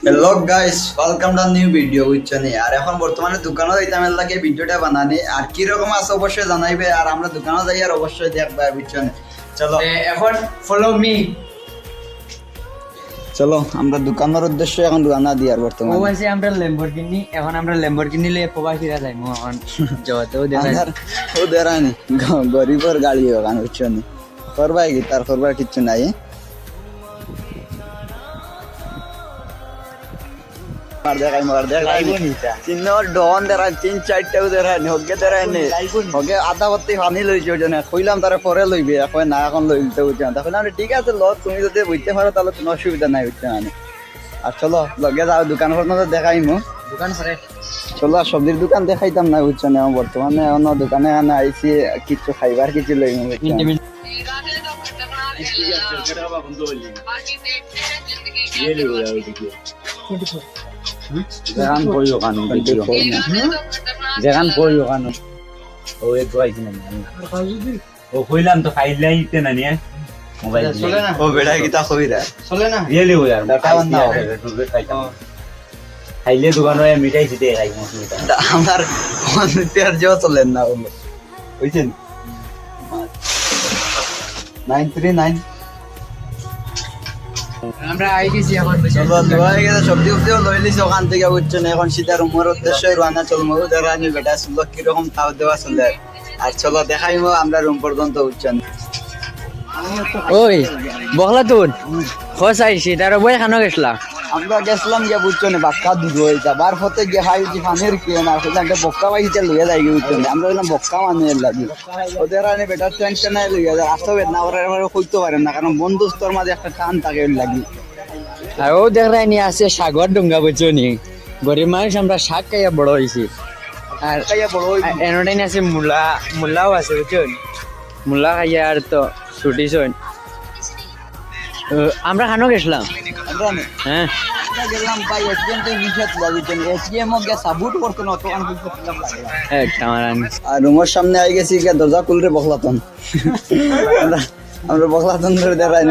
Hello guys, welcome to new video বুঝছনি। আর এখন বর্তমানে দোকানে যাইতাম লাগে ভিডিওটা বানানি আর কি রকম আছে অবশ্যই জানাইবে। আর আমরা দোকানে যাই আর অবশ্যই দেখবা বুঝছনি। চলো এখন ফলো মি। চলো আমরা দোকানের উদ্দেশ্যে এখন রানা দিই। আর বর্তমানে ওবাসে আমরা ল্যাম্বরগিনি, এখন আমরা ল্যাম্বরগিনি লয়ে প্রবাসীরা যাইমু। এখন জবাতেও দেখাই ও দেরানি গরিবের গাড়ি ওখানে বুঝছনি। করবাই কি তার করবার কিছু নাই। কইলাম তারা পরে লইবে, না এখন লইতে বুঝছেন। তখন ঠিক আছে ল, তুমি যদি বুঝতে পারো তাহলে কোনো অসুবিধা নাই বুঝছেন। আর চলো লগে যাও দোকান দেখাইমু। দোকান করে চলো সবজির দোকান দেখাইতাম না বুঝছেন। এখন বর্তমানে অন্য দোকানে এখানে আইসি কিছু খাইবার কিছু লইমু বুঝছেন। যেখান কই ওখানে যেখান কই ওখানে ও এক গাইছি না ও কইলাম তো খাইলাইতে না নিয়ে মোবাইল চলে না। ও বেড়া কিতা কইরা চলে না। রিয়েলি ও यार দেখাবার না হবে। খাইলে দোকান হয় মিঠাই সিটে খাই মসুটা আমার মন্দির যে চলেন না বলো বুঝছেন। 939 আমরা আই গেছি এখন। চলো দোয়াই গেছে সবজি উবজিও লই লিছি ওখান থেকে বুঝছেন। এখন সীতার উমর উদ্দেশ্যে রান্না চলবো। দেখানি বেটা শুনলো কিরকম তাও দেওয়া চলে। আর চলো দেখাইমো আমরা রুম পর্যন্ত বুঝছেন। ওই বগলা তুন খোঁজ আইছি তার বই খানো গেছলা। আমরা গেছিলাম গিয়ে বুঝছেন বাক্কা দুধ হয়ে যাবার হতে গিয়ে হাই যে ফানের কে না সেটা একটা বক্কা বাইতে লইয়া যাই বুঝছেন। আমরা বললাম বক্কা মানুষের লাগি ওদের আনে বেটার টেনশন নাই লইয়া যায়। আসবে না ওরা কইতে পারেন না, কারণ বন্ধুস্তর মাঝে একটা টান থাকে ওর লাগি। আর ও দেখাই নিয়ে আছে সাগর ডুঙ্গা বুঝছনি। গরিব মানুষ আমরা শাক খাইয়া বড় হয়েছি। আর খাইয়া বড় হই এনোটাই আছে মূলাও আছে বুঝছেন। মূলা খাইয়া আর তো ছুটি শোন। আমরা খানো গেছিলাম। আমরা না হ্যাঁ গেলাম ভাই এটিএম তে নিষেধ লাগছেন। এটিএম ও গিয়ে সাবুট করতে না তো আমি করলাম লাগে। কামারান আর রুমের সামনে আই গেছি গিয়ে দরজা খুলরে বখলাতন। আমরা বখলাতন ধরে দেখাই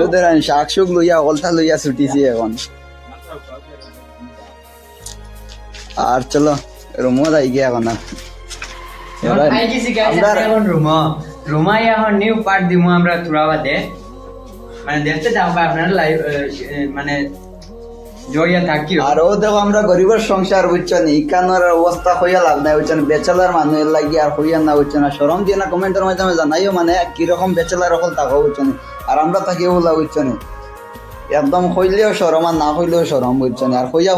শাক শুক লইয়া অলতা লইয়া ছুটিছি এখন। আর চলো রুমও যাই গিয়া এখন। রুমাই এখন নিউ পার্ট দিমু আমরা তুরাবাদে। মানে দেখতে যাও আপনারা লাইভ মানে জড়িয়ে থাকি। আর ও দেখো আমরা গরিবের সংসার বুঝছেন। ইকানোর অবস্থা হইয়া লাভ নাই বুঝছেন। বেচেলার মানুষের লাগি আর হইয়া না বুঝছেন। আর সরম দিয়ে না কমেন্টের মাধ্যমে জানাইও মানে কিরকম বেচেলার অকল থাকো বুঝছেন। আর আমরা থাকিও বলা বুঝছেন একদম হইলেও সরম আর না হইলেও সরম বুঝছেন। আর হইয়া